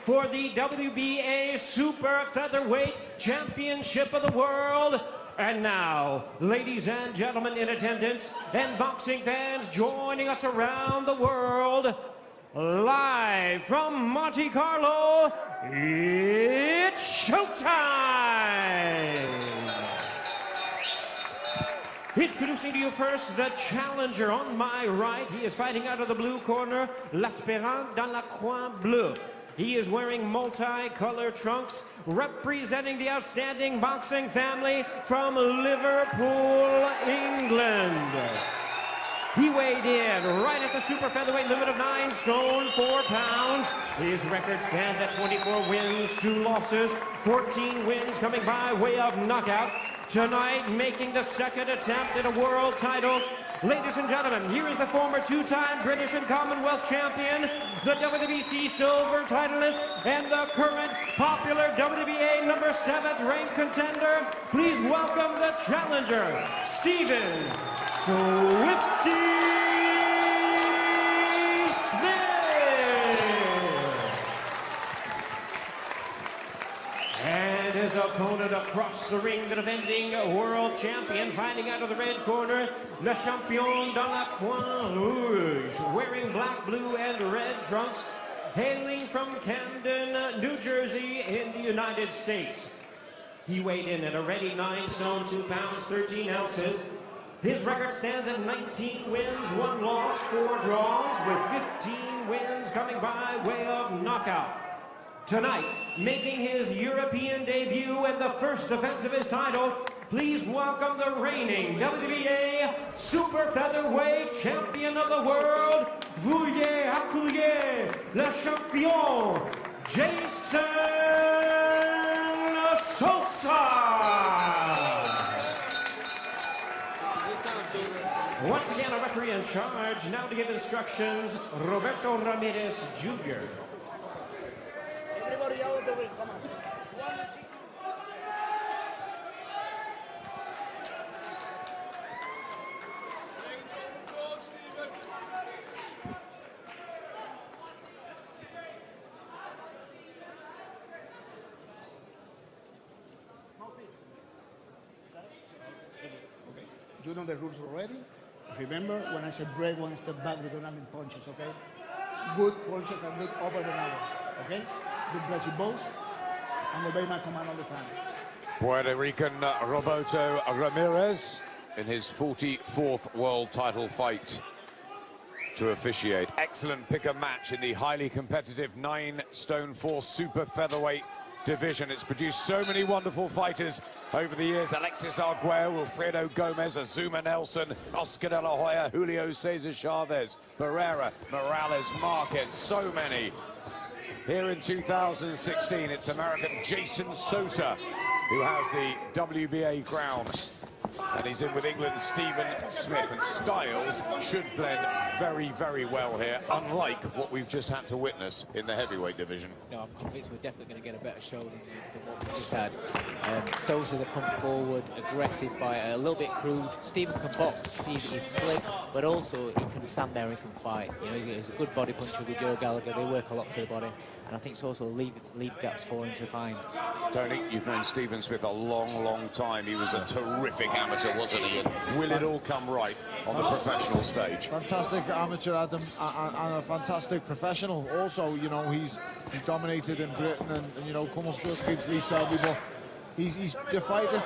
for the WBA Super Featherweight Championship of the World. And now, ladies and gentlemen in attendance and boxing fans joining us around the world, live from Monte Carlo, it's showtime! Introducing to you first the challenger on my right. He is fighting out of the blue corner, l'aspirant dans la coin bleu. He is wearing multi-color trunks, representing the outstanding boxing family from Liverpool, England. He weighed in right at the super featherweight limit of 9 stone, 4 pounds. His record stands at 24 wins, 2 losses, 14 wins coming by way of knockout. Tonight, making the second attempt at a world title. Ladies and gentlemen, here is the former 2-time British and Commonwealth champion, the WBC silver titleist, and the current popular WBA number 7th ranked contender. Please welcome the challenger, Stephen Swifty and his opponent across the ring, the defending world champion, fighting out of the red corner, le champion dans la coin rouge, wearing black, blue, and red trunks, hailing from Camden, New Jersey, in the United States. He weighed in at a ready 9 stone, 2 pounds, 13 ounces. His record stands at 19 wins, 1 loss, 4 draws, with 15 wins coming by way of knockout. Tonight, making his European debut and the first defense of his title, please welcome the reigning WBA Super Featherweight Champion of the World, veuillez accueillir le champion, Jason Sosa! Once again, a referee in charge, now to give instructions, Roberto Ramirez Jr. Everybody out of the ring, come on. You know the rules already. Remember, when I said break one step back, we don't have any punches, okay? Good punches are good over the other, okay? Good bless you both, and obey my command all the time. Puerto Rican Roberto Ramirez in his 44th world title fight to officiate. Excellent pick and match in the highly competitive 9 stone 4 super featherweight division. It's produced so many wonderful fighters over the years. Alexis Arguello, Wilfredo Gomez, Azuma Nelson, Oscar de la Hoya, Julio Cesar Chavez, Barrera, Morales, Marquez, so many. Here in 2016, it's American Jason Sosa who has the WBA crown. And he's in with England's Stephen Smith, and styles should blend very, very well here, unlike what we've just had to witness in the heavyweight division. No, I'm convinced we're definitely going to get a better show than what we just had. Sosa to come forward, aggressive fighter, a little bit crude. Stephen can box, he's slick, but also he can stand there and can fight. You know, he's a good body puncher with Joe Gallagher. They work a lot to the body, and I think Sosa will leave gaps for him to find. Tony, you've known Stephen Smith a long, long time. He was a terrific amateur, wasn't he? And will it all come right on the professional stage? Fantastic amateur, Adam, and a fantastic professional. Also, you know, he dominated in Britain and you know, come up short against Lee Selby, but this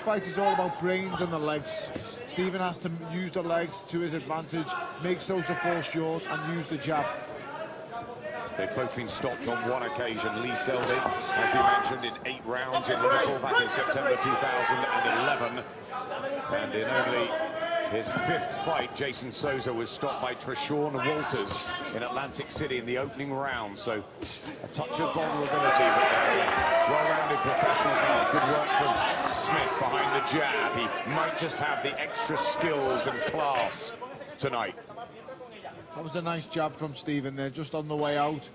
fight is all about brains and the legs. Stephen has to use the legs to his advantage, make Sosa fall short, and use the jab. They've both been stopped on one occasion. Lee Selby, as you mentioned, in 8 rounds in Liverpool back in September 2011. And in only his 5th fight, Jason Sosa was stopped by Treshawn Walters in Atlantic City in the opening round. So a touch of vulnerability, but well-rounded professionals now. Good work from Smith behind the jab. He might just have the extra skills and class tonight. That was a nice jab from Stephen there, just on the way out.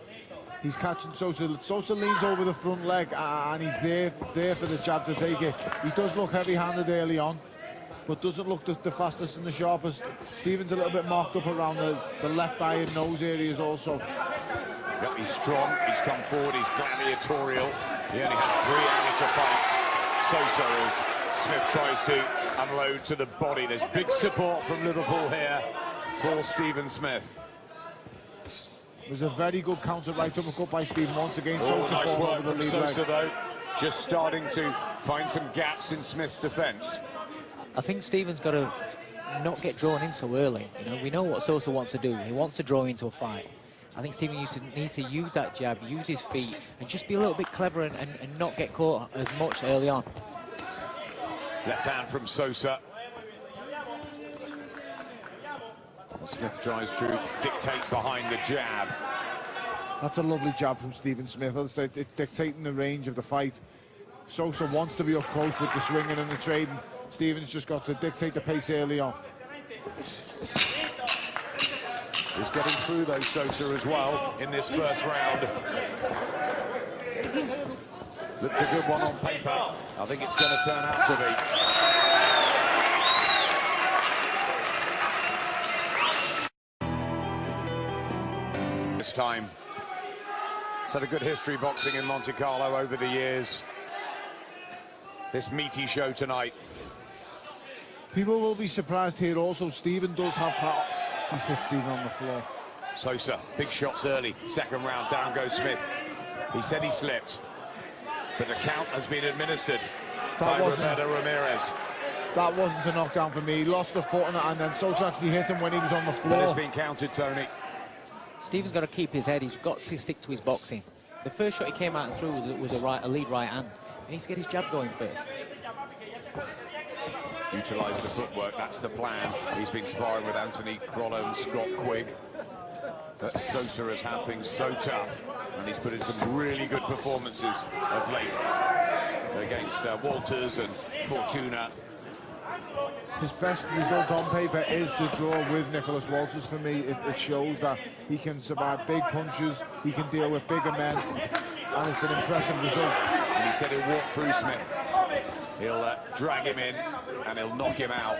He's catching Sosa. Sosa leans over the front leg, and he's there for the jab to take it. He does look heavy-handed early on, but doesn't look the fastest and the sharpest. Stephen's a little bit marked up around the left eye and nose areas also. Yep, he's strong, he's come forward, he's gladiatorial. He only had 3 amateur fights. Sosa, as Smith tries to unload to the body. There's big support from Liverpool here for Stephen Smith. It was a very good counter right uppercut by Stephen once again. Oh, Sosa nice falling work over the from lead Sosa, leg. though. Just starting to find some gaps in Smith's defence. I think Stephen's got to not get drawn in so early. You know, we know what Sosa wants to do. He wants to draw into a fight. I think Stephen needs to use that jab, use his feet, and just be a little bit clever and not get caught as much early on. Left hand from Sosa. Smith tries to dictate behind the jab. That's a lovely jab from Stephen Smith. As I said, it's dictating the range of the fight. Sosa wants to be up close with the swinging and the trading. Stephen's just got to dictate the pace early on. He's getting through though, Sosa, as well in this first round. Looked a good one on paper. I think it's going to turn out to be. This time. It's had a good history boxing in Monte Carlo over the years. This meaty show tonight. People will be surprised here also. Stephen does have power. He hit Stephen on the floor. Sosa, big shots early. Second round, down goes Smith. He said he slipped, but the count has been administered by Roberto Ramirez. That wasn't a knockdown for me. He lost the foot and then Sosa actually hit him when he was on the floor. But it's been counted, Tony. Stephen's got to keep his head. He's got to stick to his boxing. The first shot he came out and threw was a lead right hand. He needs to get his jab going first. Utilise the footwork, that's the plan. He's been sparring with Anthony Crollo and Scott Quigg. But Sosa has had things so tough, and he's put in some really good performances of late against Walters and Fortuna. His best result on paper is the draw with Nicholas Walters. For me, it shows that he can survive big punches, he can deal with bigger men, and it's an impressive result. And he said he'll walk through Smith. He'll drag him in and he'll knock him out.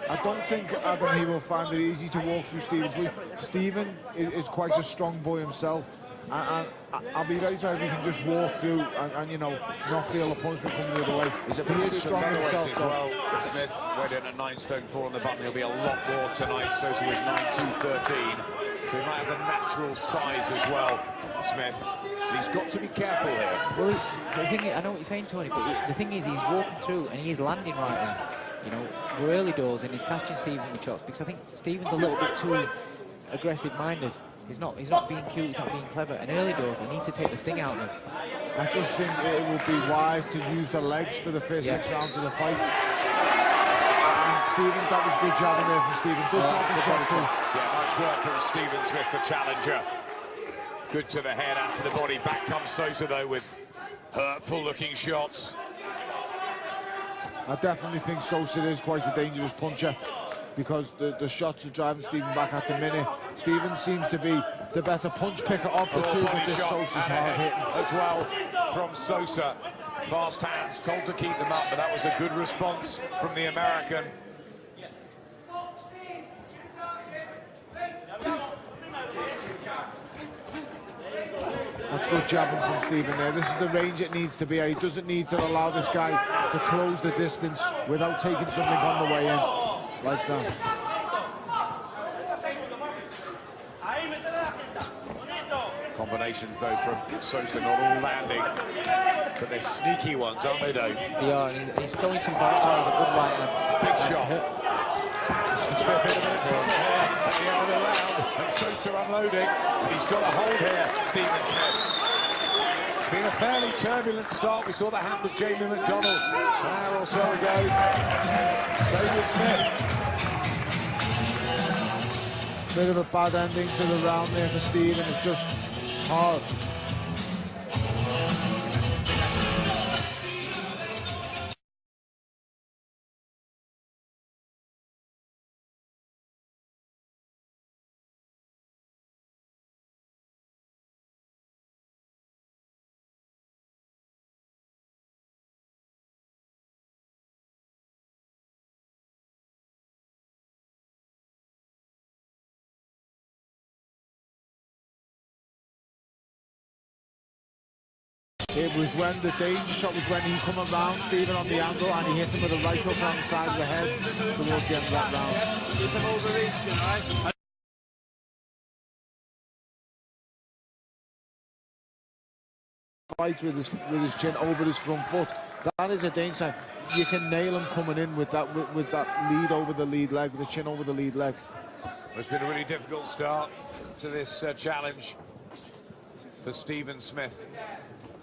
I don't think, Adam, he will find it easy to walk through Stephen's way. Stephen is quite a strong boy himself, and I'll be very sorry if he can just walk through and you know, not feel a punch will come the other way. He's a he is strong himself as well. Smith weighed in at 9 stone 4 on the button. He'll be a lot more tonight. Sosa with 9'2", 13. So he might have the natural size as well, Smith. He's got to be careful here. Well, the thing is, I know what you're saying, Tony, but the thing is, he's walking through and he is landing right now. You know, we're early doors and he's catching Stephen with shots because I think Stephen's a little bit too aggressive-minded. He's not being cute, he's not being clever. And early doors, he needs to take the sting out of him. I just think it would be wise to use the legs for the first 6 rounds of the fight. And Stephen, that was good job in there from Stephen. Good shot too. Yeah, nice work from Stephen Smith, the challenger. Good to the head and to the body. Back comes Sosa, though, with hurtful-looking shots. I definitely think Sosa is quite a dangerous puncher because the shots are driving Stephen back at the minute. Stephen seems to be the better punch picker of the two, but this Sosa's hard hitting. As well from Sosa. Fast hands, told to keep them up, but that was a good response from the American. That's good jabbing from Stephen there. This is the range it needs to be at. He doesn't need to allow this guy to close the distance without taking something on the way in, like that. Combinations, though, from Sosa, not all landing, but they're sneaky ones, aren't they, Dave? They are, and he's throwing some right arms, a good right hand. Big shot. Smith hit him in the top here at the end of the round, and Sosa unloading. He's got a hold here, Stephen Smith. It's been a fairly turbulent start. We saw that happen to Jamie McDonald an hour or so ago. So did Smith. Bit of a bad ending to the round there for Stephen. It's just hard. It was when the danger shot was when he come around Stephen on the angle and he hit him with a right hook on the side of the head towards the end of that round. Keep him overreaching, right? Fights with his chin over his front foot. That is a danger sign. You can nail him coming in with that lead over the lead leg, with the chin over the lead leg. It's been a really difficult start to this challenge for Stephen Smith,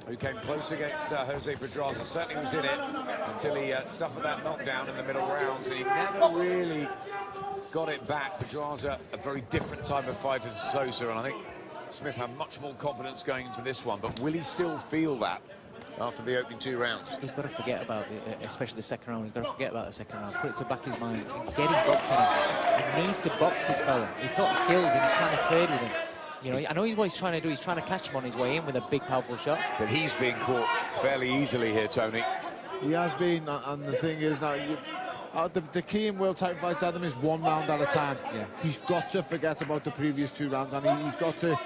who came close against Jose Pedraza. Certainly was in it until he suffered that knockdown in the middle rounds, and he never really got it back. Pedraza, a very different type of fighter to Sosa, and I think Smith had much more confidence going into this one. But will he still feel that after the opening 2 rounds? He's got to forget about it, especially the second round. He's got to forget about the second round, put it to back his mind, and get his boxing in. He needs to box this fella. He's got skills and he's trying to trade with him. You know, I know what he's trying to do. He's trying to catch him on his way in with a big, powerful shot. But he's being caught fairly easily here, Tony. He has been, and the thing is now, the key in world title fights, Adam, is 1 round at a time. Yeah. He's got to forget about the previous 2 rounds, and he's got to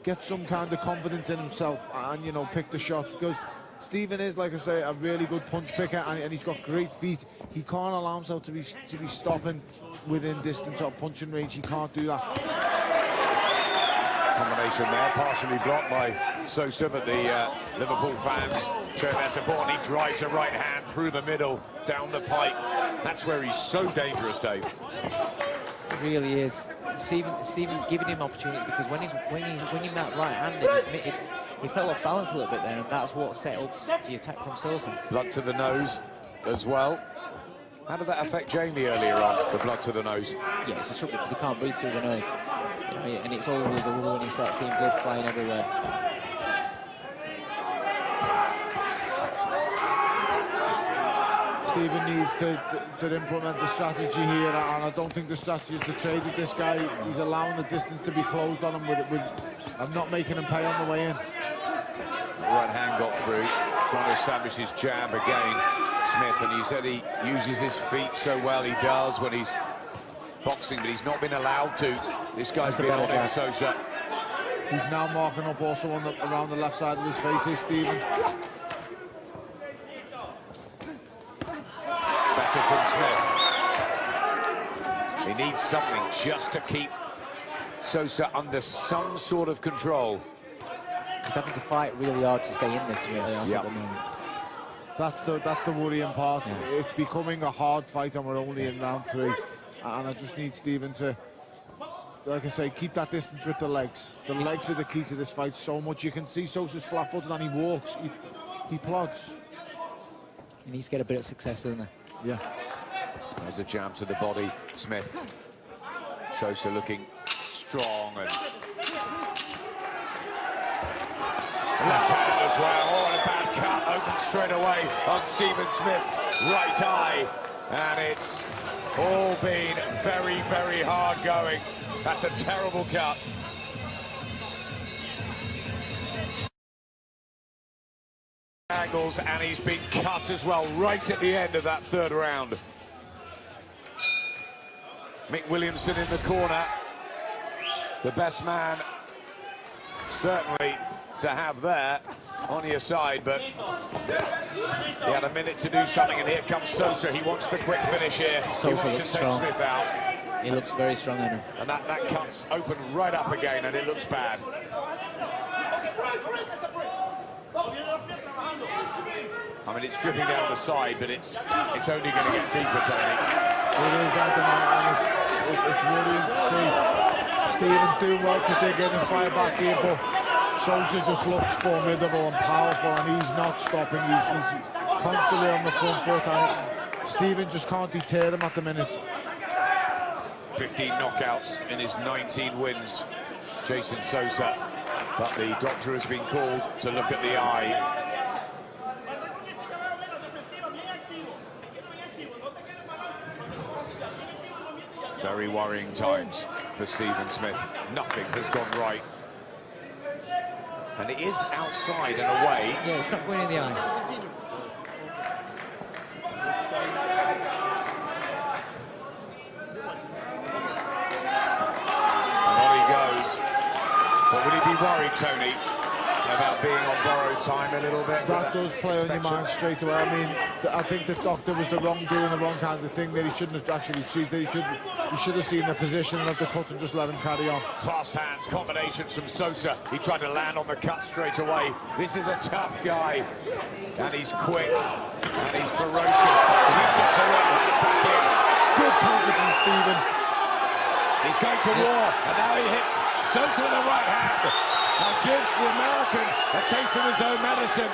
get some kind of confidence in himself and, you know, pick the shots, because Stephen is, like I say, a really good punch picker, and he's got great feet. He can't allow himself to be stopping within distance or punching range. He can't do that. Combination there, partially blocked by Sosa, but the Liverpool fans showing their support, and he drives a right hand through the middle, down the pipe. That's where he's so dangerous, Dave. It really is. Stephen's giving him opportunity, because when he's winning that right hand, he fell off balance a little bit there, and that's what set up the attack from Sosa. Blood to the nose as well. How did that affect Jamie earlier on, the blood to the nose? Yeah, it's a struggle because he can't breathe through the nose. You know, and it's always a rule when you start seeing blood flying everywhere. Stephen needs to implement the strategy here, and I don't think the strategy is to trade with this guy. He's allowing the distance to be closed on him and not making him pay on the way in. Right hand got through, trying to establish his jab again, Smith, and he said he uses his feet so well. He does when he's boxing, but he's not been allowed to. This guy's been on him, Sosa. He's now marking up also around the left side of his face, is Stephen. Better from Smith. He needs something just to keep Sosa under some sort of control. He's having to fight really hard to stay in this, to be honest, at the moment. That's the worrying part. Yeah. It's becoming a hard fight, and we're only in round 3. And I just need Stephen to, like I say, keep that distance with the legs. The legs are the key to this fight so much. You can see Sosa's flat-footed, and he walks. He plods. He needs to get a bit of success, doesn't he? Yeah. There's a jab to the body, Smith. Sosa looking strong and left hand as well. Oh, and a bad cut, open straight away on Stephen Smith's right eye. And it's all been very, very hard going. That's a terrible cut. Angles, and he's been cut as well right at the end of that 3rd round. Mick Williamson in the corner, the best man certainly to have there on your side, but he had a minute to do something, and here comes Sosa. He wants the quick finish here. Sosa he wants to looks take strong. Smith out. He looks very strong, Andrew. And that cuts open right up again, and it looks bad. I mean, it's dripping down the side, but it's only going to get deeper, Tony. It is, Adam, and it's worrying to see Stephen doing well to dig in and fire back here, but Sosa just looks formidable and powerful, and he's not stopping. He's constantly on the front foot, and Stephen just can't deter him at the minute. 15 knockouts in his 19 wins, Jason Sosa, but the doctor has been called to look at the eye. Very worrying times for Stephen Smith. Nothing has gone right. And it is outside and away. Yeah, it's not going in the eye. And on he goes. But will he be worried, Tony, about being on borrowed time a little bit. That does play on your mind straight away. I mean, I think the doctor was doing the wrong kind of thing there. He shouldn't have actually treated. He should have seen the position of the cut and just let him carry on. Fast hands, combinations from Sosa. He tried to land on the cut straight away. This is a tough guy, and he's quick, and he's ferocious. Smith gets a right hand back in. Good counter from Stephen. He's going to war, and now he hits Sosa with a right hand and gives the American a taste of his own medicine.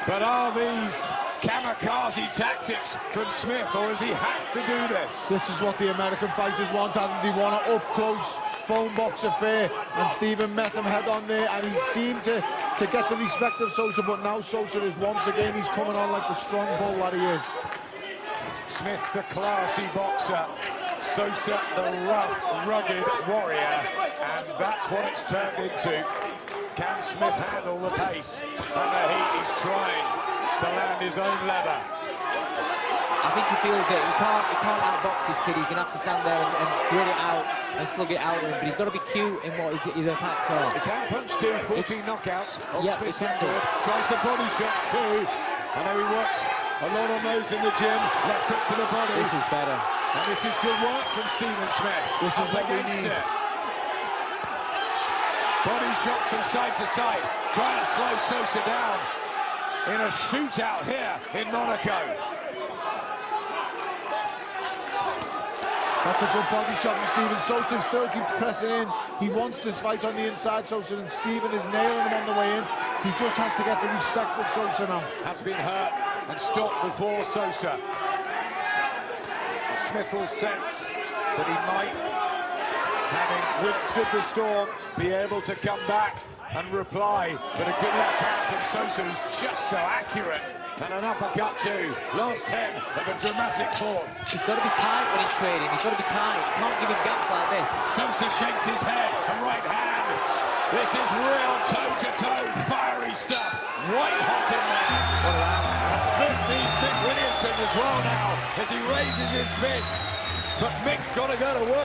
But are these kamikaze tactics from Smith, or does he have to do this? This is what the American fighters want, and they want an up-close phone box affair, and Stephen met him head-on there, and he seemed to get the respect of Sosa, but now Sosa is once again, he's coming on like the strong bull that he is. Smith, the classy boxer. Sosa, the rough, rugged warrior, and that's what it's turned into. Can Smith handle the pace and the heat? He's trying to land his own leather. I think he feels that he can't outbox this kid. He's going to have to stand there and grit it out and slug it out with him, but he's got to be cute in what his attacks are. He can punch too, 14 knockouts on Yeah, Smith's he can do. record. Tries the body shots too. I know he works a lot on those in the gym. Left hook to the body. This is better. And this is good work from Stephen Smith. This is what we need. Body shots from side to side, trying to slow Sosa down in a shootout here in Monaco. That's a good body shot from Stephen. Sosa still keeps pressing in. He wants this fight on the inside, Sosa, and Stephen is nailing him on the way in. He just has to get the respect of Sosa now. Has been hurt and stopped before Sosa. Smith will sense that he might, having withstood the storm, be able to come back and reply. But a good left hand from Sosa, who's just so accurate. And an uppercut too. Last 10 of a dramatic fourth. He's got to be tight when he's trading. He's got to be tight. Can't give him gaps like this. Sosa shakes his head. A right hand. This is real toe-to-toe fiery stuff. White hot in there. And Smith needs Mick Williamson as well now as he raises his fist. But Mick's got to go to work.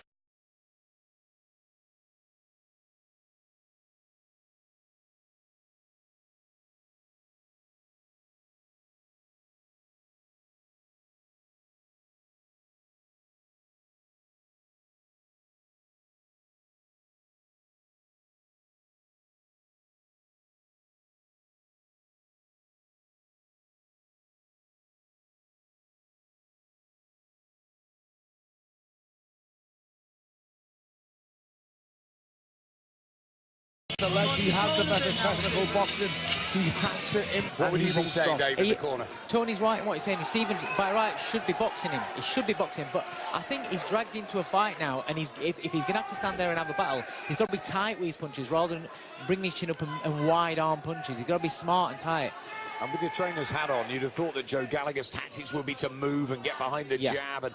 The legs, he has the better technical boxing. He has to What would you be saying, Dave, in the corner? Tony's right in what he's saying. Stephen, by right, should be boxing him. He should be boxing him, but I think he's dragged into a fight now, and if he's going to have to stand there and have a battle, he's got to be tight with his punches rather than bringing his chin up and wide-arm punches. He's got to be smart and tight. And with your trainer's hat on, you'd have thought that Joe Gallagher's tactics would be to move and get behind the jab and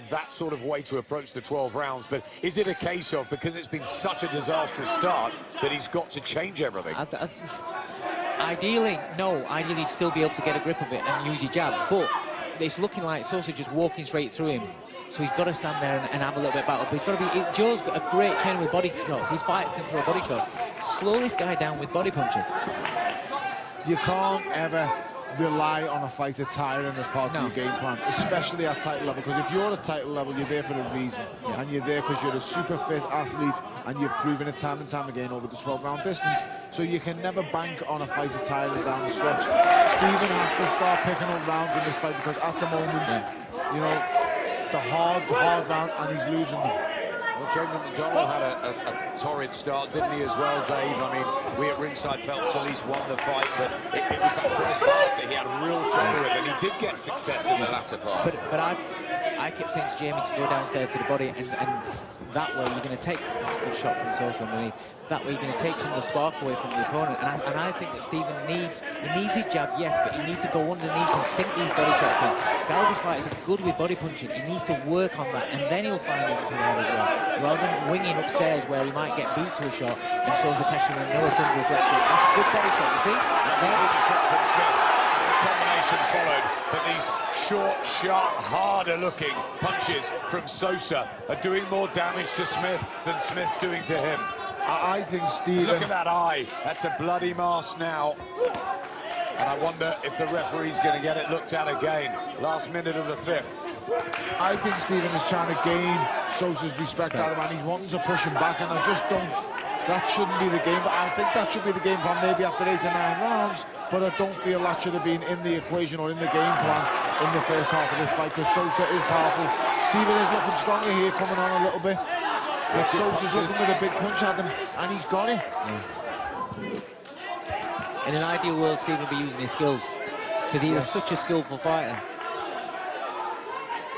that sort of way to approach the 12 rounds. But is it a case of, because it's been such a disastrous start, that he's got to change everything? Ideally, no. Ideally, he'd still be able to get a grip of it and use his jab. But it's looking like Sosa just walking straight through him. So he's got to stand there and have a little bit of battle. But he's got to be... Joe's got a great trainer with body shots. His fighters can throw body shots. Slow this guy down with body punches. You can't ever rely on a fighter tiring as part of your game plan, especially at title level, because if you're at title level, you're there for a reason, and you're there because you're a super fit athlete, and you've proven it time and time again over the 12-round distance, so you can never bank on a fighter tiring down the stretch. Stephen has to start picking up rounds in this fight, because at the moment, you know, the hard round, and he's losing them. Well, Joe McDonald had a torrid start, didn't he, as well, Dave? I mean, we at ringside felt Solis won the fight, but it was that first part that he had real trouble with, and he did get success in the latter part. But I kept saying to Jamie to go downstairs to the body, and that way you're going to take this good shot from Sosa underneath. That way you're going to take some of the spark away from the opponent. And I think that Stephen needs his jab, yes, but he needs to go underneath and sink these body shots in. Gallagher's fighters are good with body punching. He needs to work on that, and then he'll find it to the head as well. Rather than winging upstairs where he might get beat to a shot and Sosa catching him another thunderous left hook. That's a good body shot, you see? Good shot from Smith. The combination followed, but these short, sharp, harder-looking punches from Sosa are doing more damage to Smith than Smith's doing to him. I think Stephen... Look at that eye. That's a bloody mask now. And I wonder if the referee's going to get it looked at again. Last minute of the 5th. I think Stephen is trying to gain Sosa's respect out of him, and he's wanting to push him back, and I just don't... That shouldn't be the game, but I think that should be the game plan maybe after 8 or 9 rounds, but I don't feel that should have been in the equation or in the game plan in the first half of this fight, because Sosa is powerful. Stephen is looking stronger here, coming on a little bit. But Sosa's looking with a big punch at him, and he's got it. In an ideal world, Stephen would be using his skills, because he is such a skillful fighter.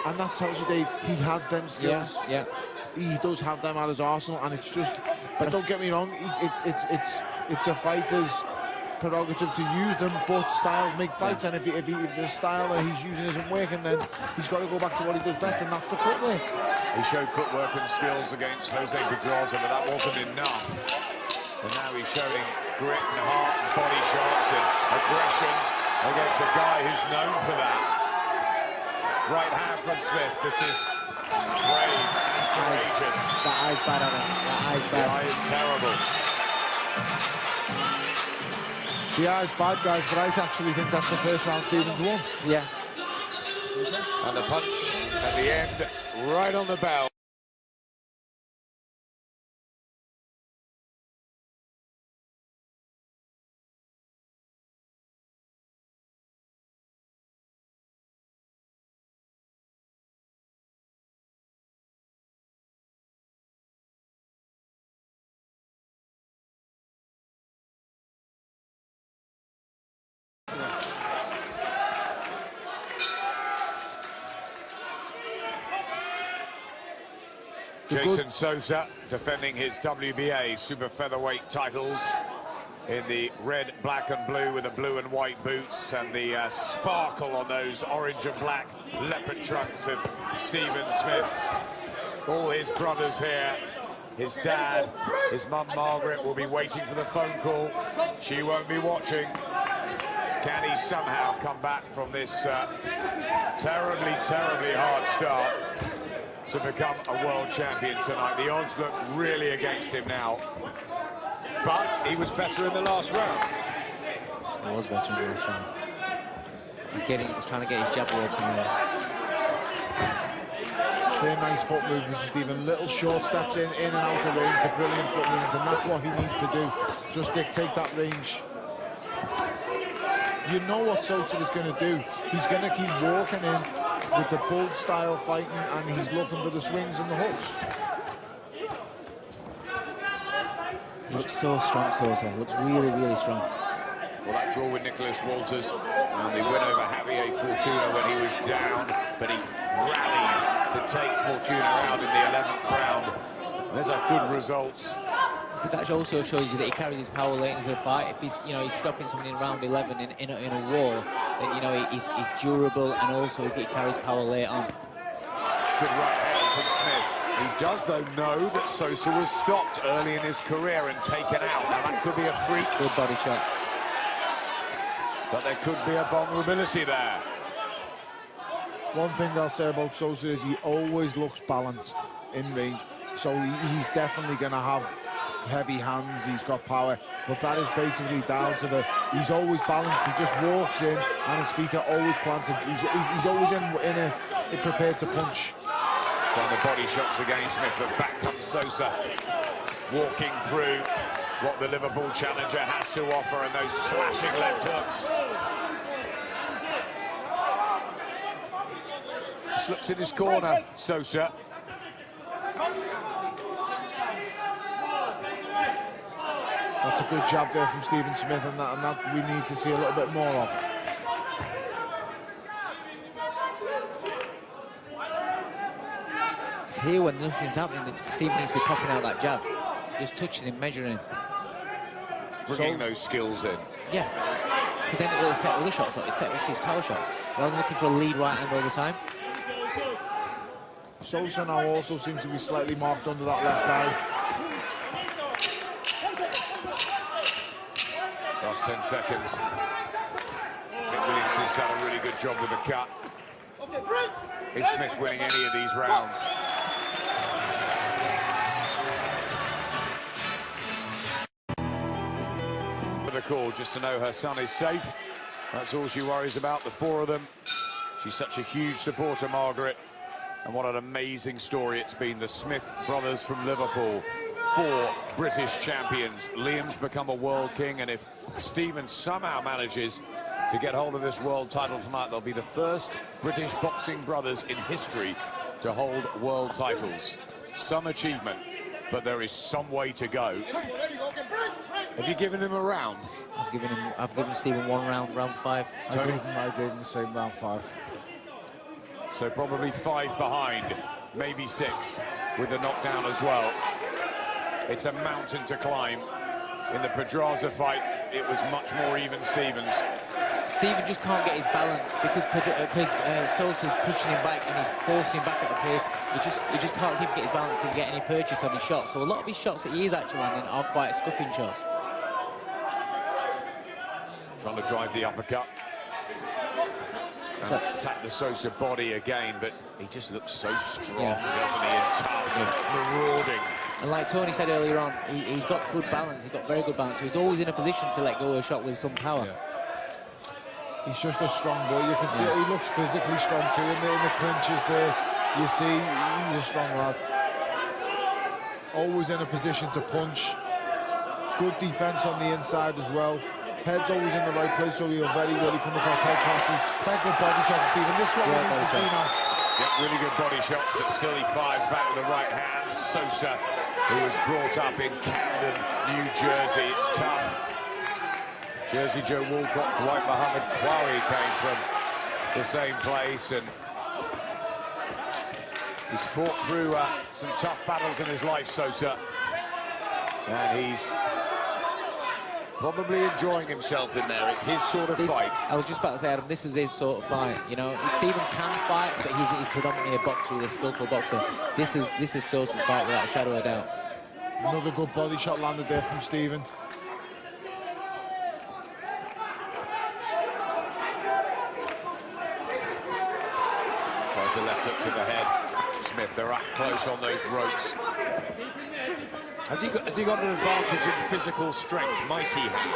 And that tells you, Dave, he has them skills. Yeah. He does have them at his arsenal, and it's just... But don't get me wrong, it's a fighter's prerogative to use them, but styles make fights, and if the style that he's using isn't working, then he's got to go back to what he does best, and that's the footwork. He showed footwork and skills against Jose Pedroza, but that wasn't enough. And now he's showing grit and heart and body shots and aggression against a guy who's known for that. Right hand from Smith. This is brave and courageous. That eye's bad on him. That eye's bad. The eye is terrible. The eye's bad, guys, but I actually think that's the first round Stephen's won. Yeah. And the punch at the end, right on the bell. Jason Sosa defending his WBA super featherweight titles in the red, black and blue with the blue and white boots and the sparkle on those orange and black leopard trunks of Stephen Smith. All his brothers here, his dad, his mum Margaret will be waiting for the phone call. She won't be watching. Can he somehow come back from this terribly, terribly hard start to become a world champion tonight? The odds look really against him now, but he was better in the last round. He was better in the last round. He's trying to get his jab working there. They're nice foot movements for Stephen. Little short steps in and out of range, the brilliant foot movements, and that's what he needs to do. Just dictate that range. You know what Sosa is going to do. He's going to keep walking in with the bold style fighting, and he's looking for the swings and the hooks. He looks so strong, Sosa. He looks really, really strong. Well, that draw with Nicholas Walters, and the win over Javier Fortuna when he was down, but he rallied to take Fortuna out in the 11th round. Those are good results. So that also shows you that he carries his power late into the fight. If he's, he's stopping someone in round 11 in a war, then he's durable, and also he carries power late on. Good right hand from Smith. He does, though, know that Sosa was stopped early in his career and taken out. Now that could be a freak. Good body shot. But there could be a vulnerability there. One thing I'll say about Sosa is he always looks balanced in range. So he's definitely going to have heavy hands, he's got power, but that is basically down to he's always balanced. He just walks in and his feet are always planted. He's always in prepared to punch. From the body shots against Smith, but back comes Sosa, walking through what the Liverpool challenger has to offer, and those slashing left hooks. Just looks in his corner, Sosa. That's a good jab there from Stephen Smith, and that we need to see a little bit more of. It's here when nothing's happening that Stephen needs to be popping out that jab. Just touching him, measuring him. Bringing those skills in. Yeah. Because then it'll set other shots, like it's set with his power shots. Rather than looking for a lead right hand all the time. Sosa now also seems to be slightly marked under that left eye. Last 10 seconds. Nick Williamson's done a really good job with the cut. Is Smith winning any of these rounds? of the call, just to know her son is safe. That's all she worries about, the four of them. She's such a huge supporter, Margaret. And what an amazing story it's been. The Smith brothers from Liverpool, 4 British champions. Liam's become a world king, and if Stephen somehow manages to get hold of this world title tonight, they'll be the first British boxing brothers in history to hold world titles. Some achievement, but there is some way to go. Have you given him a round? I've given Stephen 1 round, round 5. I gave him the same round 5. So probably 5 behind, maybe 6 with the knockdown as well. It's a mountain to climb. In the Pedraza fight, it was much more even Stevens. Stephen just can't get his balance because Sosa's pushing him back and he's forcing him back at the pace. He just can't seem to get his balance and get any purchase on his shots. So a lot of his shots that he is actually landing are quite scuffing shots. Trying to drive the uppercut. And attack the Sosa body again, but he just looks so strong, doesn't he? And tough and marauding. And like Tony said earlier on, he's got good balance. He's got very good balance. So he's always in a position to let go of a shot with some power. Yeah. He's just a strong boy. You can see he looks physically strong too. In the clinches there, you see he's a strong lad. Always in a position to punch. Good defense on the inside as well. Head's always in the right place, so he'll very well come across head passes. Take good body shot, Stephen. This is what we need to see now. Yeah, really good body shots, but still he fires back with the right hand. Sosa, who was brought up in Camden, New Jersey. It's tough. Jersey Joe Walcott, Dwight Muhammad Quarry came from the same place, and he's fought through some tough battles in his life, Sosa. And he's probably enjoying himself in there. It's his sort of fight. I was just about to say, Adam, this is his sort of fight. You know, Stephen can fight, but he's predominantly a boxer, he's a skillful boxer. This is Sosa's fight without a shadow of a doubt. Another good body shot landed there from Stephen. Tries a left hook to the head. Smith, they're up close on those ropes. Has he got an advantage in physical strength? Mighty hand.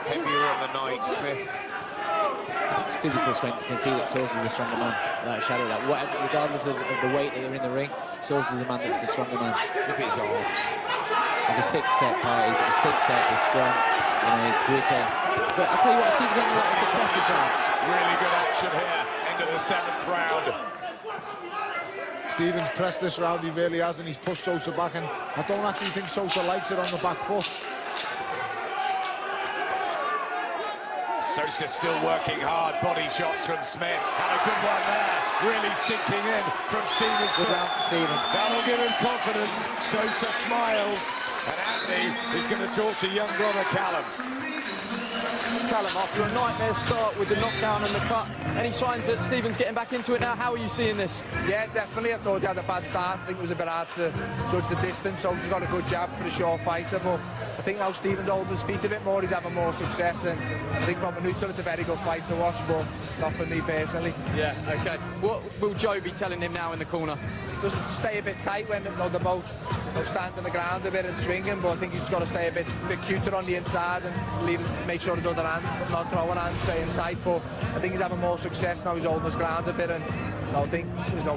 Heavier on the night, Smith. It's physical strength. You can see that Sosa's the stronger man. That shadow, that whatever, regardless of the weight that they're in the ring, Sosa's the man that's the stronger man. Look at his arms. He's a thick set part. He's thick set. He's strong. You know, he's gritty. But I tell you what, Steve's having a lot of success this round. Really good action here. End of the 7th round. Stevens pressed this round, he really has, and he's pushed Sosa back, and I don't actually think Sosa likes it on the back foot. Sosa still working hard. Body shots from Smith. Had a good one there. Really sinking in from Stevens. Good round for Stephen. That'll give him confidence. Sosa smiles. And Anthony is going to talk to young brother Callum. Callum, after a nightmare start with the knockdown and the cut, any signs that Stephen's getting back into it now? How are you seeing this? Yeah, definitely. I thought he had a bad start. I think it was a bit hard to judge the distance. Sosa's got a good jab for a short fighter, but I think now Stephen's holding his feet a bit more. He's having more success, and I think from a neutral it's a very good fight to watch, but not for me personally. Yeah, okay. What will Joe be telling him now in the corner? Just stay a bit tight when they're both stand on the ground a bit and swinging, but I think he's got to stay a bit cuter on the inside and make sure his other hand, not throwing hand, staying tight. But I think he's having more success now. He's holding his ground a bit, and I think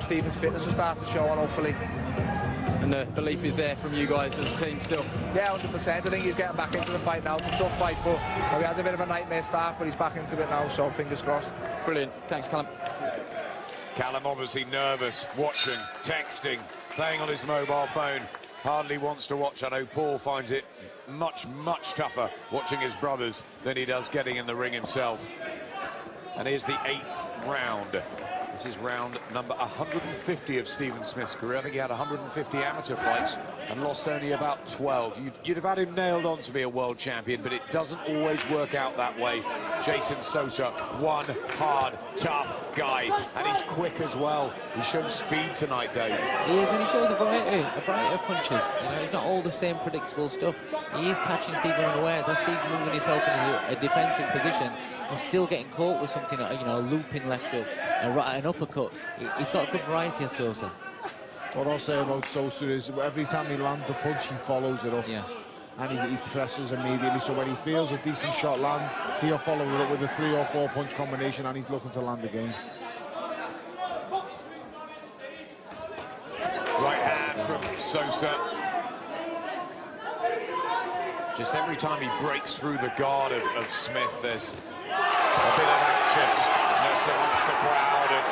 Stephen's fitness will start to show on, hopefully. And the belief is there from you guys as a team still? Yeah, 100%. I think he's getting back into the fight now. It's a tough fight, but we had a bit of a nightmare start, but he's back into it now, so fingers crossed. Brilliant. Thanks, Callum. Callum obviously nervous, watching, texting, playing on his mobile phone. Hardly wants to watch. I know Paul finds it much, much tougher watching his brothers than he does getting in the ring himself. And here's the 8th round. This is round number 150 of Stephen Smith's career. I think he had 150 amateur fights and lost only about 12. You'd have had him nailed on to be a world champion, but it doesn't always work out that way. Jason Sosa, one hard, tough guy, and he's quick as well. He's shown speed tonight, Dave. He is, and he shows a variety of punches. You know, it's not all the same predictable stuff. He is catching Stephen unawares. As Steve's moving himself in a defensive position, he's still getting caught with something, you know, a looping left hook, an uppercut. He's got a good variety of Sosa. What I'll say about Sosa is every time he lands a punch, he follows it up. Yeah. and he presses immediately. So when he feels a decent shot land, he'll follow it up with a 3 or 4 punch combination, and he's looking to land again. Right hand from Sosa. Just every time he breaks through the guard of Smith, there's a bit of anxiousness amongst the crowd, and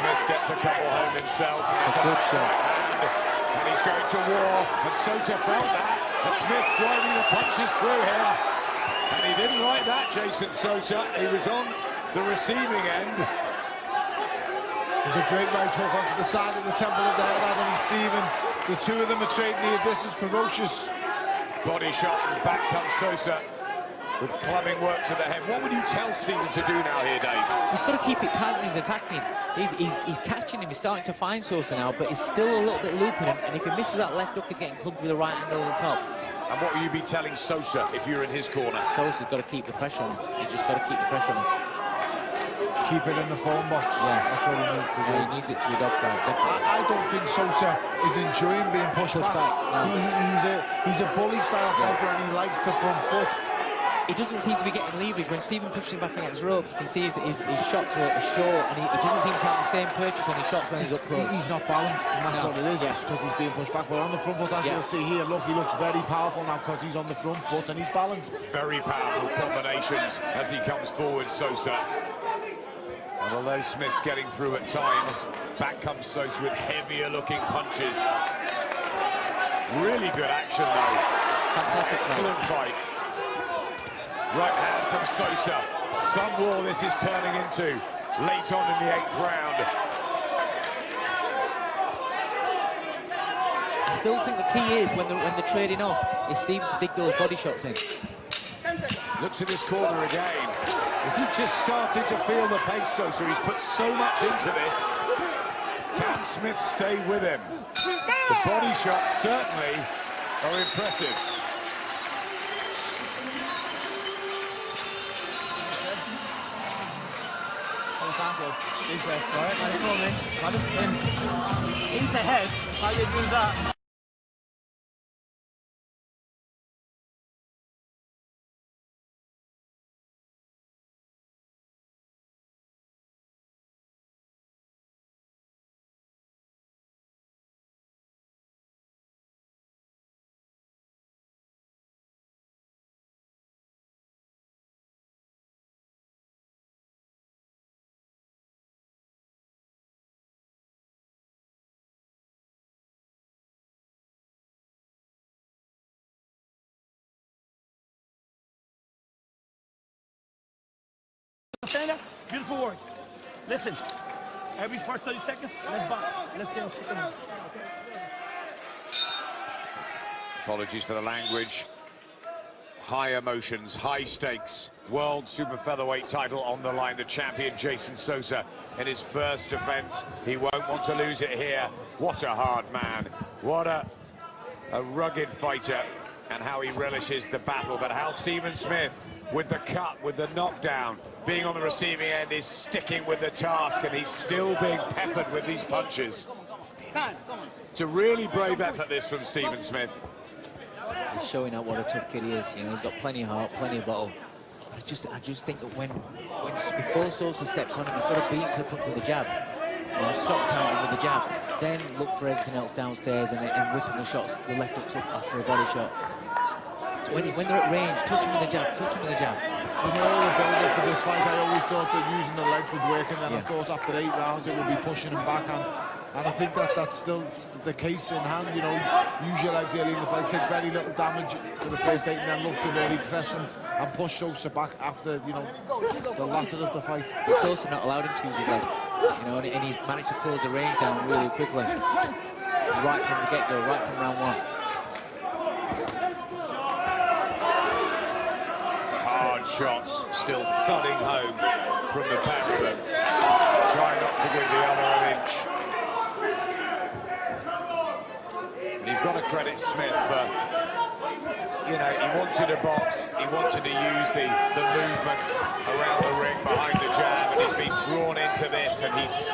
Smith gets a couple home himself. It's a good shot. And he's going to war, and Sosa felt that, but Smith driving the punches through him. And he didn't like that, Jason Sosa. He was on the receiving end. There's a great right hook onto the side of the temple of the head, Anthony Stephen. The two of them are trading here. This is ferocious. Body shot, and back comes Sosa with clubbing work to the head. What would you tell Stephen to do now here, Dave? He's got to keep it tight when he's attacking. He's catching him, he's starting to find Sosa now, but he's still a little bit looping him, and if he misses that left hook, he's getting clubbed with the right hand over the top. And what will you be telling Sosa if you're in his corner? Sosa's got to keep the pressure on him. He's just got to keep the pressure on him. Keep it in the phone box. Yeah, that's what he needs to do. Yeah, he needs it to be dogfight. I don't think Sosa is enjoying being pushed back. No. He's a bully style fighter, and he likes to front foot. He doesn't seem to be getting leverage. When Stephen pushes him back against the ropes, you can see his shots are short, and he doesn't seem to have the same purchase on his shots when he's up close. He's not balanced, and that's what it is. It's because he's being pushed back. But on the front foot, as you'll see here, look, he looks very powerful now because he's on the front foot and he's balanced. Very powerful combinations as he comes forward, Sosa. And although Smith's getting through at times, back comes Sosa with heavier looking punches. Really good action though. Fantastic. Excellent fight. Right hand from Sosa. Some war this is turning into late on in the 8th round. I still think the key is when they're trading off is Stephen to dig those body shots in. Looks at his corner again. Is he just starting to feel the pace, Sosa? He's put so much into this. Can Smith stay with him? The body shots certainly are impressive. He's ahead. How you do that? Beautiful work. Listen, every first 30 seconds, let's box. Let's get on. Apologies for the language. High emotions, high stakes. World super featherweight title on the line. The champion Jason Sosa in his first defense. He won't want to lose it here. What a hard man. What a rugged fighter, and how he relishes the battle. But how Stephen Smith, with the cut, with the knockdown, being on the receiving end, is sticking with the task, and he's still being peppered with these punches. It's a really brave effort, this, from Stephen Smith. He's showing out what a tough kid he is. You know, he's got plenty of heart, plenty of bottle. I just think that before Sosa steps on him, he's got to beat him to the punch with the jab. You know, stop counting with the jab, then look for everything else downstairs and whipping the shots, the left hooks up after a body shot. So when they're at range, touch him with the jab, touch him with the jab. With all the build-up for this fight, I always thought that using the legs would work, and then I thought after 8 rounds it would be pushing him back, and I think that's still the case in hand. You know, use your legs early in the fight, take very little damage for the first 8, and then look to really press him and push Sosa back after, you know, the latter of the fight. But Sosa not allowed him to use his legs, you know, and he's managed to close the range down really quickly. Right from the get-go, right from round 1. Shots still thudding home from the pair of them. Trying not to give the other an inch. And you've got to credit Smith for, you know, he wanted a box, he wanted to use the movement around the ring behind the jab, and he's been drawn into this, and he's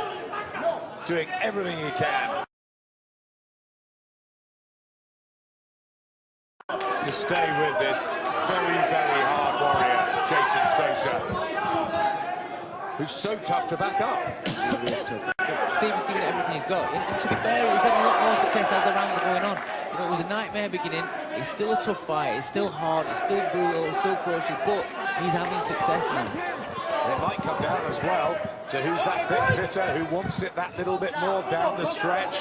doing everything he can. to stay with this very, very hard warrior, Jason Sosa, who's so tough to back up. He is tough. Steven's giving it everything he's got. And to be fair, he's having a lot more success as the rounds are going on. You know, it was a nightmare beginning. It's still a tough fight. It's still hard. It's still brutal. It's still ferocious. But he's having success now. It might come down as well to who's that bit fitter, who wants it that little bit more down the stretch.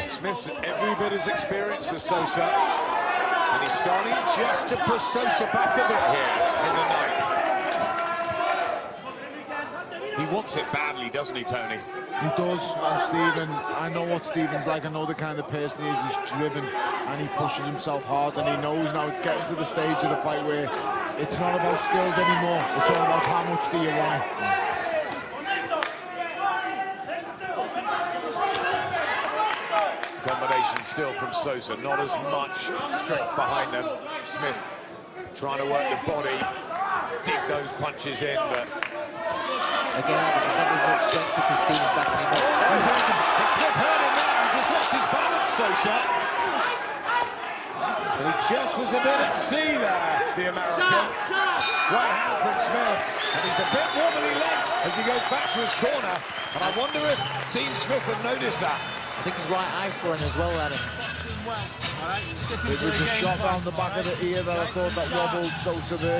Smith's every bit as experienced as Sosa, and he's starting just to push Sosa back a bit here in the ninth. He wants it badly, doesn't he, Tony? He does, and Stephen, I know what Stephen's like. I know the kind of person he is. He's driven, and he pushes himself hard, and he knows now it's getting to the stage of the fight where it's not about skills anymore. It's all about how much do you want. Combination still from Sosa, not as much strength behind them. Smith trying to work the body, dig those punches in, but... Again, there's not as much strength because Steven's backing him up. Smith hurt him there and just lost his balance, Sosa. But he just was a bit at sea there, the American. Right hand from Smith, and he's a bit wobbly left as he goes back to his corner. And I wonder if Team Smith have noticed that. I think his right eye's swollen as well, Adam. It was a shot down the back of the ear that I thought that wobbled Sosa there.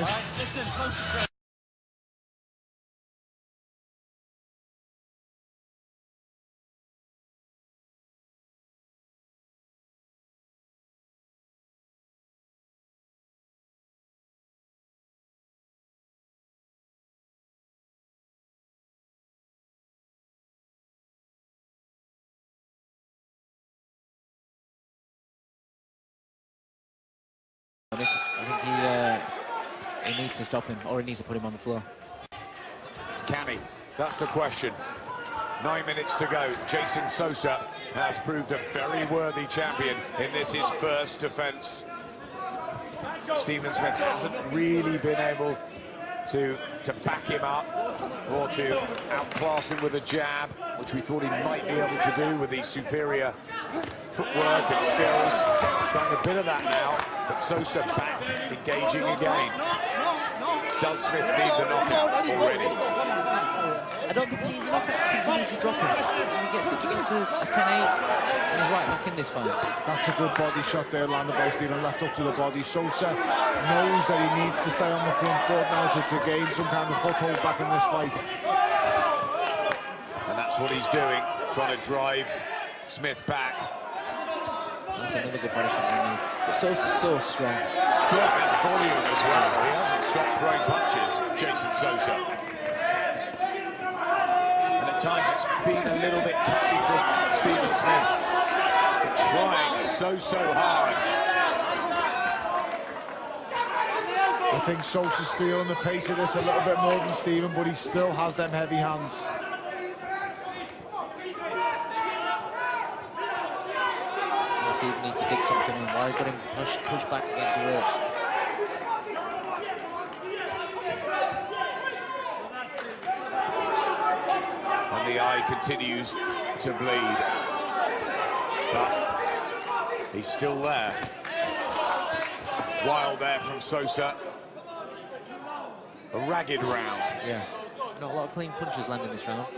I think he needs to stop him, or he needs to put him on the floor. Can he? That's the question. 9 minutes to go. Jason Sosa has proved a very worthy champion in this, his first defense. Stephen Smith hasn't really been able to back him up or to outclass him with a jab, which we thought he might be able to do with his superior footwork and skills. Trying a bit of that now, but Sosa back, engaging again. Does Smith need the knockout already? I don't think he needs a knockout. I think he needs to drop him. He gets a 10-8, and he's right back in this fight. That's a good body shot there, landed by Stephen, left up to the body. Sosa knows that he needs to stay on the front foot now to gain some kind of foothold back in this fight. And that's what he's doing, trying to drive Smith back. That's another good body shot. But Sosa's so strong. Strong in volume as well. He hasn't stopped throwing punches, Jason Sosa. And at times it's been a little bit cocky for Stephen Smith. But trying so hard. I think Sosa's feeling the pace of this a little bit more than Stephen, but he still has them heavy hands. Stephen needs to dig something in. While he's got him push back against the ropes. And the eye continues to bleed. But he's still there. Wild there from Sosa. A ragged round. Yeah. Not a lot of clean punches landing this round.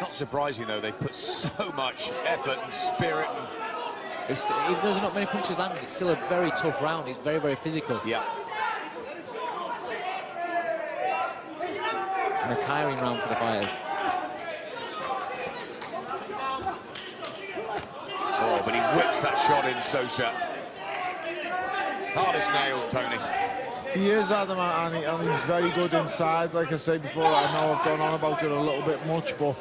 Not surprising though, they put so much effort and spirit and even though there's not many punches landed, it's still a very tough round. It's very, very physical. yeah. And a tiring round for the fighters. Oh, but he whips that shot in, Sosa. Hard as nails, Tony. He is, Adam, and he's very good inside. Like I said before, I know I've gone on about it a little bit much, but,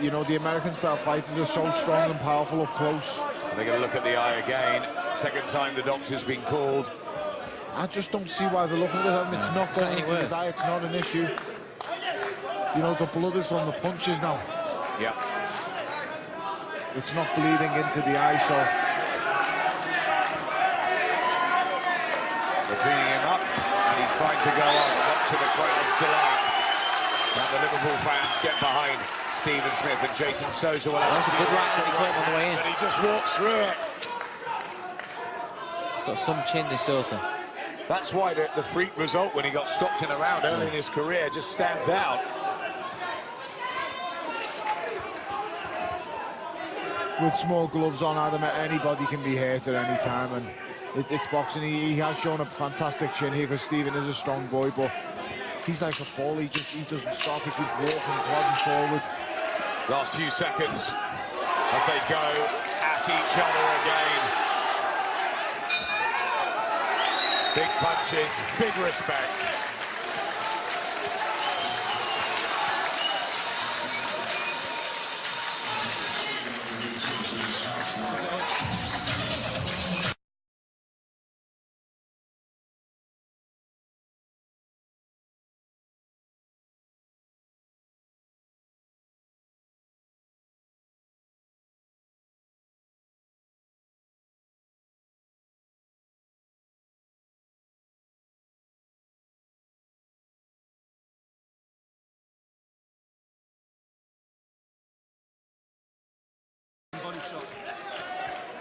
you know, the American-style fighters are so strong and powerful up close. They're going to look at the eye again. Second time the doctor's been called. I just don't see why they're looking at him. It's not going into his eye. It's not an issue. You know, the blood is from the punches now. Yeah. It's not bleeding into the eye, so... They're cleaning him up, and he's fine to go on, much to the crowd's delight. And the Liverpool fans get behind Stephen Smith and Jason Sosa. Well, that's a good right hand he caught him on the way in. And he just walks through it. got some chin, this Sosa. That's why the freak result when he got stopped in a round early in his career just stands out. With small gloves on, Adam, anybody can be hurt at any time, and it's boxing. He has shown a fantastic chin here because Stephen is a strong boy, but he's like a bull. He doesn't stop. He keeps walking, plodding forward. Last few seconds as they go at each other again. Big punches, big respect.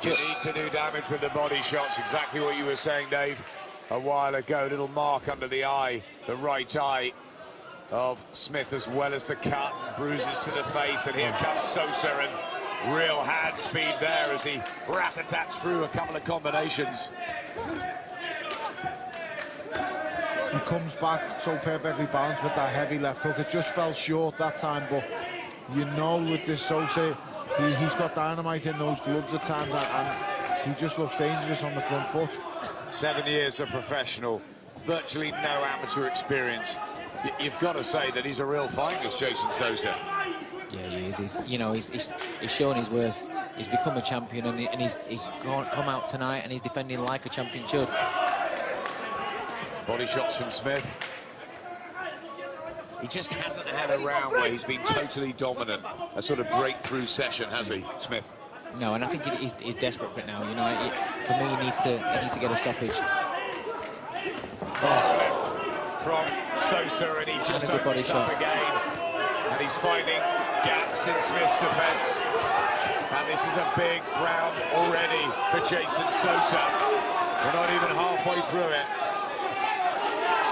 You need to do damage with the body shots, exactly what you were saying, Dave, a while ago. Little mark under the eye, the right eye of Smith, as well as the cut, bruises to the face, and here comes Sosa, and real hand speed there as he rat-a-tats through a couple of combinations. He comes back so perfectly balanced with that heavy left hook. It just fell short that time, but you know with this Sosa, he's got dynamite in those gloves at times, and he just looks dangerous on the front foot. 7 years of professional, virtually no amateur experience. You've got to say that he's a real find, this Jason Sosa. Yeah, he is. He's shown his worth. He's become a champion, and he's come out tonight, and he's defending like a champion should. Body shots from Smith. He just hasn't had a round where he's been totally dominant, a sort of breakthrough session, has he, Smith? No, and I think he's desperate for it now. You know, for me, he needs to get a stoppage. From Sosa, and he just opens up again, and he's finding gaps in Smith's defence. And this is a big round already for Jason Sosa. We're not even halfway through it.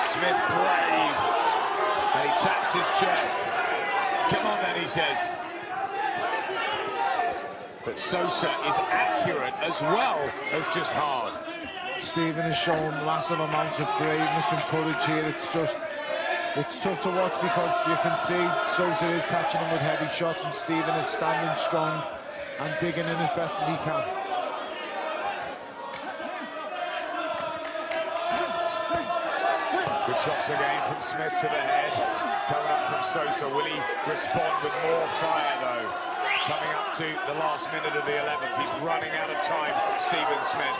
Smith brave, and he taps his chest. Come on then, he says. But Sosa is accurate as well as just hard. Stephen has shown massive amounts of braveness and courage here. It's tough to watch because you can see Sosa is catching him with heavy shots, and Stephen is standing strong and digging in as best as he can. Good shots again from Smith to the head. Coming up from Sosa. Will he respond with more fire, though? Coming up to the last minute of the 11th. He's running out of time, Stephen Smith.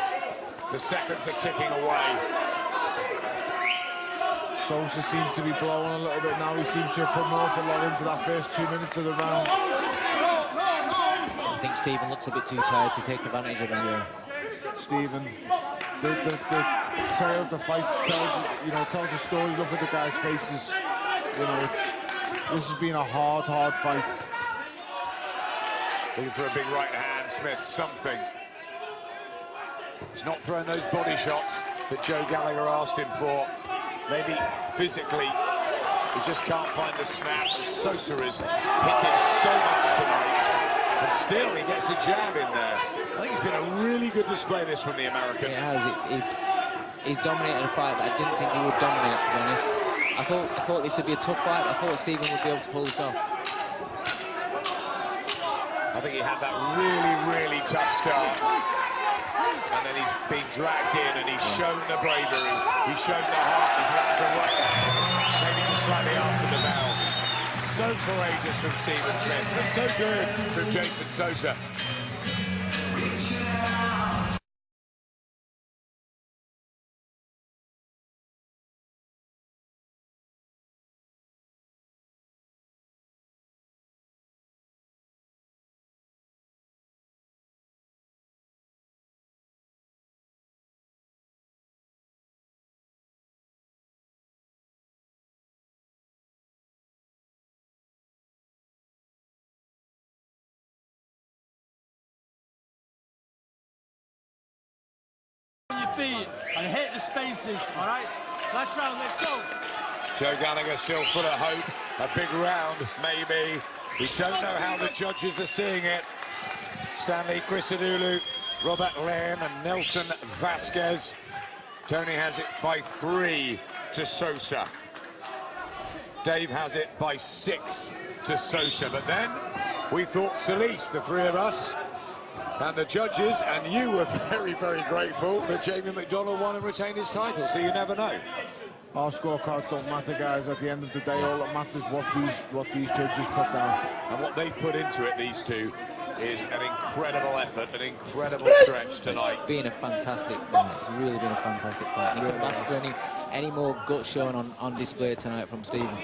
The seconds are ticking away. Sosa seems to be blowing a little bit now. He seems to have put an awful lot into that first 2 minutes of the round. I think Stephen looks a bit too tired to take advantage of that. Yeah. Stephen, the tale of the fight tells a story. Look at the guys' faces. You know, this has been a hard fight. Looking for a big right hand, Smith, something. He's not throwing those body shots that Joe Gallagher asked him for. Maybe physically, he just can't find the snap. And Sosa is hitting so much tonight. And still, he gets the jab in there. I think it's been a really good display, this, from the American. It has. He's dominated a fight that I didn't think he would dominate, to be honest. I thought this would be a tough fight. I thought Stephen would be able to pull this off. I think he had that really tough start. And then he's been dragged in, and he's shown the bravery. He's shown the heart. He's landed a right hand, maybe just slightly after the bell. So courageous from Stephen Smith, but so good from Jason Sosa. your feet and hit the spaces, all right? Last round, let's go. Joe Gallagher still full of hope. A big round, maybe. We don't know how the judges are seeing it. Stanley Christodoulou, Robert Lane and Nelson Vasquez. Tony has it by 3 to Sosa. Dave has it by 6 to Sosa. But then we thought Solis, the three of us, and the judges, and you were very, very grateful that Jamie McDonald won and retained his title, so you never know. Our scorecards don't matter, guys. At the end of the day, all that matters is what these judges put down. And what they've put into it, these two, is an incredible effort, an incredible stretch tonight. It's been a fantastic fight. It's really been a fantastic fight. And you couldn't ask for any more gut showing on display tonight from Stephen.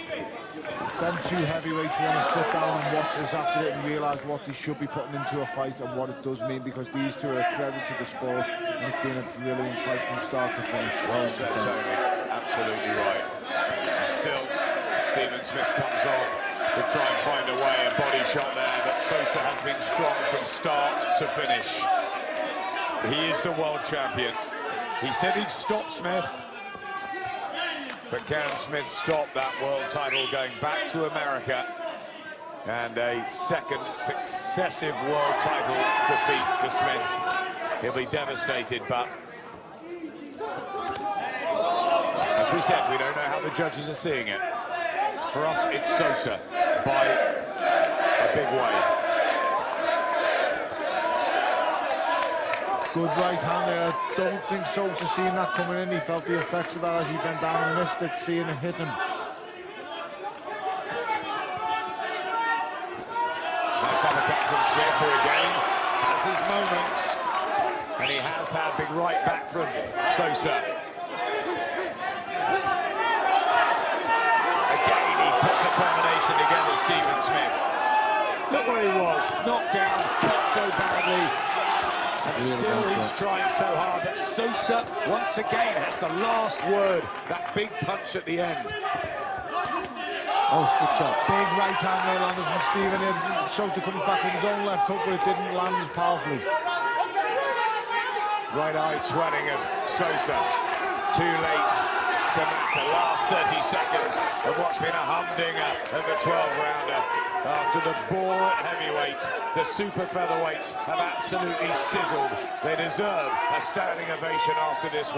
Them two heavyweights want to sit down and watch this after it and realise what they should be putting into a fight and what it does mean, because these two are a credit to the sport and it's been a brilliant fight from start to finish. Well said, Tony. Absolutely right. And still, Stephen Smith comes on to try and find a way, a body shot there, but Sosa has been strong from start to finish. He is the world champion. He said he'd stop Smith, but can Smith stop that world title going back to America and a second successive world title defeat for Smith? He'll be devastated, but as we said, we don't know how the judges are seeing it. For us, it's Sosa by a big way. Good right hand there. I don't think Sosa seen that coming in. He felt the effects of that as he bent down and missed it, seeing it hit him. Nice uppercut from Smith, who again has his moments. And he has had big right back from Sosa. Again, he puts a combination together, Stephen Smith. Look where he was, knocked down, cut so badly. And still he's trying so hard, but Sosa once again has the last word, that big punch at the end. Oh, good shot. Big right hand there landed from Stephen. Sosa coming back with his own left hook, but it didn't land as powerfully. Right eye swelling of Sosa. Too late to matter. Last 30 seconds of what's been a humdinger of the 12-rounder. After the bore at heavyweight, the super featherweights have absolutely sizzled. They deserve a standing ovation after this one.